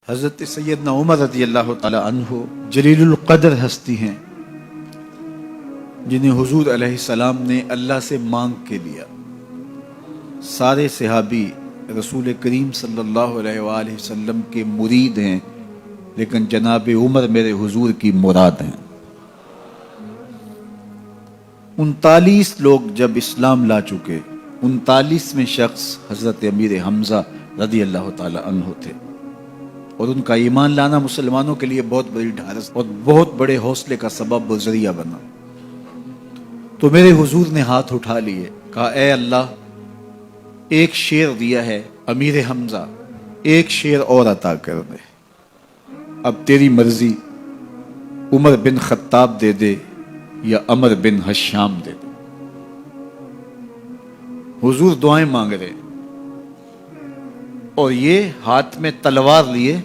حضرت سیدنا عمر رضی اللہ تعالی عنہ جلیل القدر ہستی ہیں جنہیں حضور علیہ السلام نے اللہ سے مانگ کے لیا۔ سارے صحابی رسول کریم صلی اللہ علیہ وآلہ وسلم کے مرید ہیں، لیکن جناب عمر میرے حضور کی مراد ہیں۔ 39 لوگ جب اسلام لا چکے، 39ویں شخص حضرت امیر حمزہ رضی اللہ تعالی عنہ تھے، اور ان کا ایمان لانا مسلمانوں کے لیے بہت بڑی ڈھارس اور بہت بڑے حوصلے کا سبب و ذریعہ بنا۔ تو میرے حضور نے ہاتھ اٹھا لیے، کہا اے اللہ، ایک شیر دیا ہے امیر حمزہ، ایک شیر اور عطا کر دے، اب تیری مرضی، عمر بن خطاب دے دے یا عمر بن حشام دے دے۔ حضور دعائیں مانگ رہے اور یہ ہاتھ میں تلوار لیے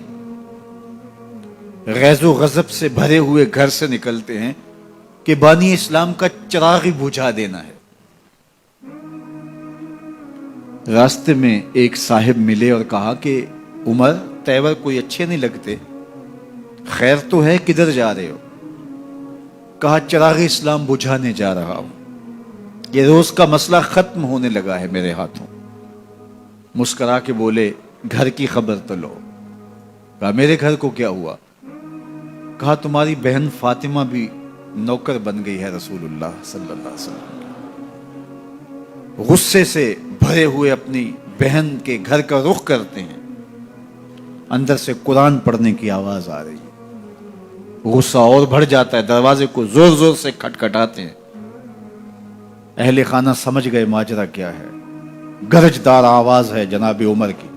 غیظ و غضب سے بھرے ہوئے گھر سے نکلتے ہیں کہ بانی اسلام کا چراغ ہی بجھا دینا ہے۔ راستے میں ایک صاحب ملے اور کہا کہ عمر، تیور کوئی اچھے نہیں لگتے، خیر تو ہے، کدھر جا رہے ہو؟ کہا چراغ اسلام بجھانے جا رہا ہوں، یہ روز کا مسئلہ ختم ہونے لگا ہے میرے ہاتھوں۔ مسکرا کے بولے گھر کی خبر تو لو۔ کہا میرے گھر کو کیا ہوا؟ کہا تمہاری بہن فاطمہ بھی نوکر بن گئی ہے رسول اللہ صلی اللہ علیہ وسلم۔ غصے سے بھرے ہوئے اپنی بہن کے گھر کا رخ کرتے ہیں، اندر سے قرآن پڑھنے کی آواز آ رہی ہے، غصہ اور بڑھ جاتا ہے، دروازے کو زور زور سے کھٹکھٹاتے ہیں۔ اہل خانہ سمجھ گئے ماجرا کیا ہے، گرجدار آواز ہے جناب عمر کی،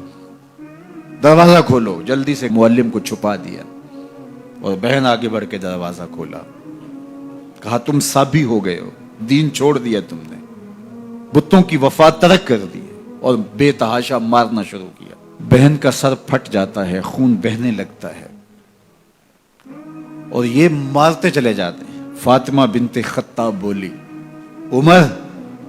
دروازہ کھولو۔ جلدی سے معلم کو چھپا دیا اور بہن آگے بڑھ کے دروازہ کھولا۔ کہا تم سابی ہو گئے ہو، دین چھوڑ دیا تم نے، بتوں کی وفا ترک کر دی اور بے تحاشا مارنا شروع کیا۔ بہن کا سر پھٹ جاتا ہے، خون بہنے لگتا ہے اور یہ مارتے چلے جاتے ہیں۔ فاطمہ بنت خطاب بولی عمر،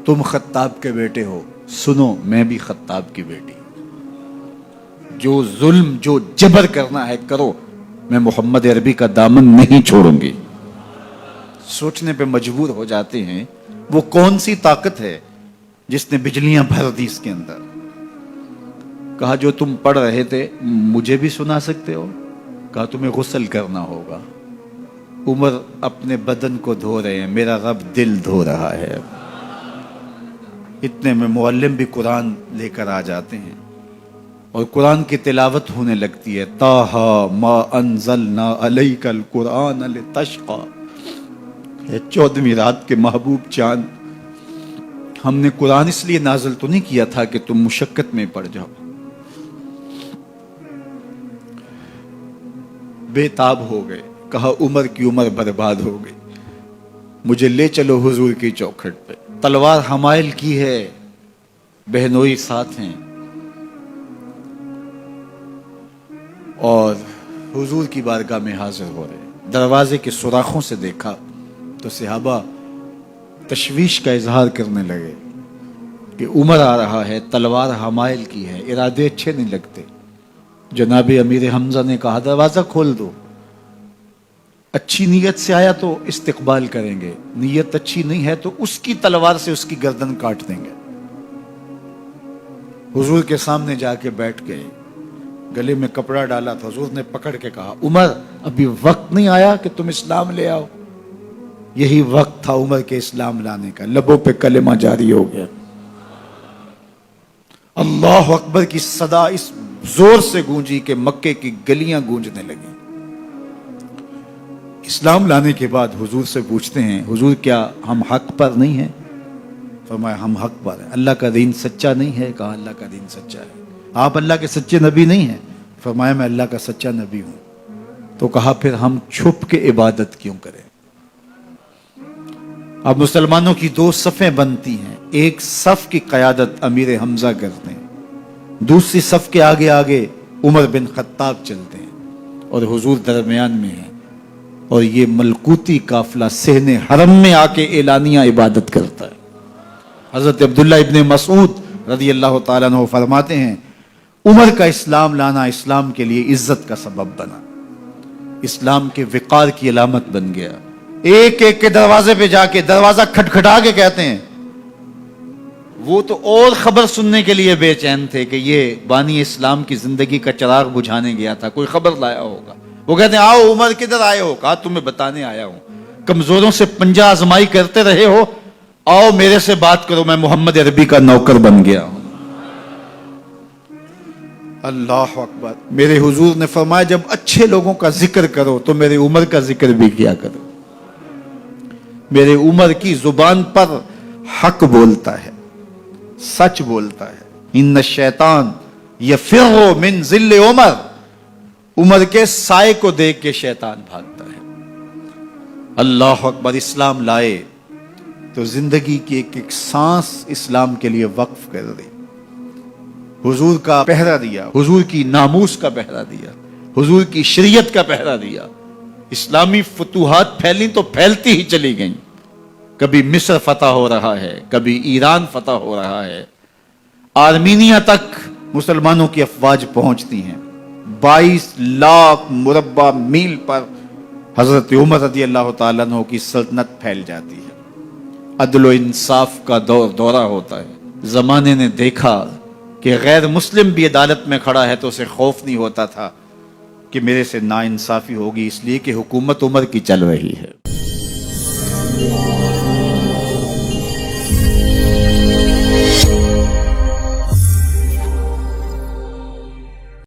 تم خطاب کے بیٹے ہو، سنو میں بھی خطاب کی بیٹی ہوں، جو ظلم جو جبر کرنا ہے کرو، میں محمد عربی کا دامن نہیں چھوڑوں گی۔ سوچنے پہ مجبور ہو جاتے ہیں وہ کون سی طاقت ہے جس نے بجلیاں بھر دی اس کے اندر۔ کہا جو تم پڑھ رہے تھے مجھے بھی سنا سکتے ہو؟ کہا تمہیں غسل کرنا ہوگا۔ عمر اپنے بدن کو دھو رہے ہیں، میرا رب دل دھو رہا ہے۔ اتنے میں معلم بھی قرآن لے کر آ جاتے ہیں اور قرآن کی تلاوت ہونے لگتی ہے۔ طٰہٰ ما انزلنا علیک القرآن لتشقیٰ، 14ویں رات کے محبوب چاند، ہم نے قرآن اس لیے نازل تو نہیں کیا تھا کہ تم مشقت میں پڑ جاؤ۔ بے تاب ہو گئے، کہا عمر کی عمر برباد ہو گئی، مجھے لے چلو حضور کی چوکھٹ پہ۔ تلوار حمائل کی ہے، بہنوئی ساتھ ہیں، اور حضور کی بارگاہ میں حاضر ہو رہے۔ دروازے کے سوراخوں سے دیکھا تو صحابہ تشویش کا اظہار کرنے لگے کہ عمر آ رہا ہے، تلوار حمائل کی ہے، ارادے اچھے نہیں لگتے۔ جناب امیر حمزہ نے کہا دروازہ کھول دو، اچھی نیت سے آیا تو استقبال کریں گے، نیت اچھی نہیں ہے تو اس کی تلوار سے اس کی گردن کاٹ دیں گے۔ حضور کے سامنے جا کے بیٹھ گئے، گلے میں کپڑا ڈالا تھا، حضور نے پکڑ کے کہا عمر ابھی وقت نہیں آیا کہ تم اسلام لے آؤ؟ یہی وقت تھا عمر کے اسلام لانے کا، لبوں پہ کلمہ جاری ہو گیا۔ اللہ اکبر کی صدا اس زور سے گونجی کہ مکے کی گلیاں گونجنے لگیں۔ اسلام لانے کے بعد حضور سے پوچھتے ہیں حضور کیا ہم حق پر نہیں ہیں؟ فرمایا ہم حق پر ہیں۔ اللہ کا دین سچا نہیں ہے؟ کہا اللہ کا دین سچا ہے۔ آپ اللہ کے سچے نبی نہیں ہیں؟ فرمایا میں اللہ کا سچا نبی ہوں۔ تو کہا پھر ہم چھپ کے عبادت کیوں کریں؟ اب مسلمانوں کی 2 صفیں بنتی ہیں، ایک صف کی قیادت امیر حمزہ کرتے ہیں، دوسری صف کے آگے آگے عمر بن خطاب چلتے ہیں، اور حضور درمیان میں ہیں، اور یہ ملکوتی قافلہ صحن حرم میں آ کے اعلانیہ عبادت کرتا ہے۔ حضرت عبداللہ ابن مسعود رضی اللہ تعالیٰ عنہ فرماتے ہیں عمر کا اسلام لانا اسلام کے لیے عزت کا سبب بنا، اسلام کے وقار کی علامت بن گیا۔ ایک ایک کے دروازے پہ جا کے دروازہ کھٹکھٹا کے کہتے ہیں، وہ تو اور خبر سننے کے لیے بے چین تھے کہ یہ بانی اسلام کی زندگی کا چراغ بجھانے گیا تھا، کوئی خبر لایا ہوگا۔ وہ کہتے ہیں آؤ عمر کدھر آئے ہو؟ کہا تمہیں بتانے آیا ہوں، کمزوروں سے پنجہ آزمائی کرتے رہے ہو، آؤ میرے سے بات کرو، میں محمد عربی کا نوکر بن گیا ہوں۔ اللہ اکبر۔ میرے حضور نے فرمایا جب اچھے لوگوں کا ذکر کرو تو میرے عمر کا ذکر بھی کیا کرو۔ میرے عمر کی زبان پر حق بولتا ہے، سچ بولتا ہے۔ ان الشیطان یفر من ظل عمر، عمر کے سائے کو دیکھ کے شیطان بھاگتا ہے۔ اللہ اکبر۔ اسلام لائے تو زندگی کی ایک ایک سانس اسلام کے لیے وقف کر دی، حضور کا پہرا دیا، حضور کی ناموس کا پہرا دیا، حضور کی شریعت کا پہرا دیا۔ اسلامی فتوحات پھیلیں تو پھیلتی ہی چلی گئیں، کبھی مصر فتح ہو رہا ہے، کبھی ایران فتح ہو رہا ہے، آرمینیا تک مسلمانوں کی افواج پہنچتی ہیں۔ 22 لاکھ مربع میل پر حضرت عمر رضی اللہ تعالیٰ عنہ کی سلطنت پھیل جاتی ہے۔ عدل و انصاف کا دورہ ہوتا ہے۔ زمانے نے دیکھا کہ غیر مسلم بھی عدالت میں کھڑا ہے تو اسے خوف نہیں ہوتا تھا کہ میرے سے ناانصافی ہوگی، اس لیے کہ حکومت عمر کی چل رہی ہے۔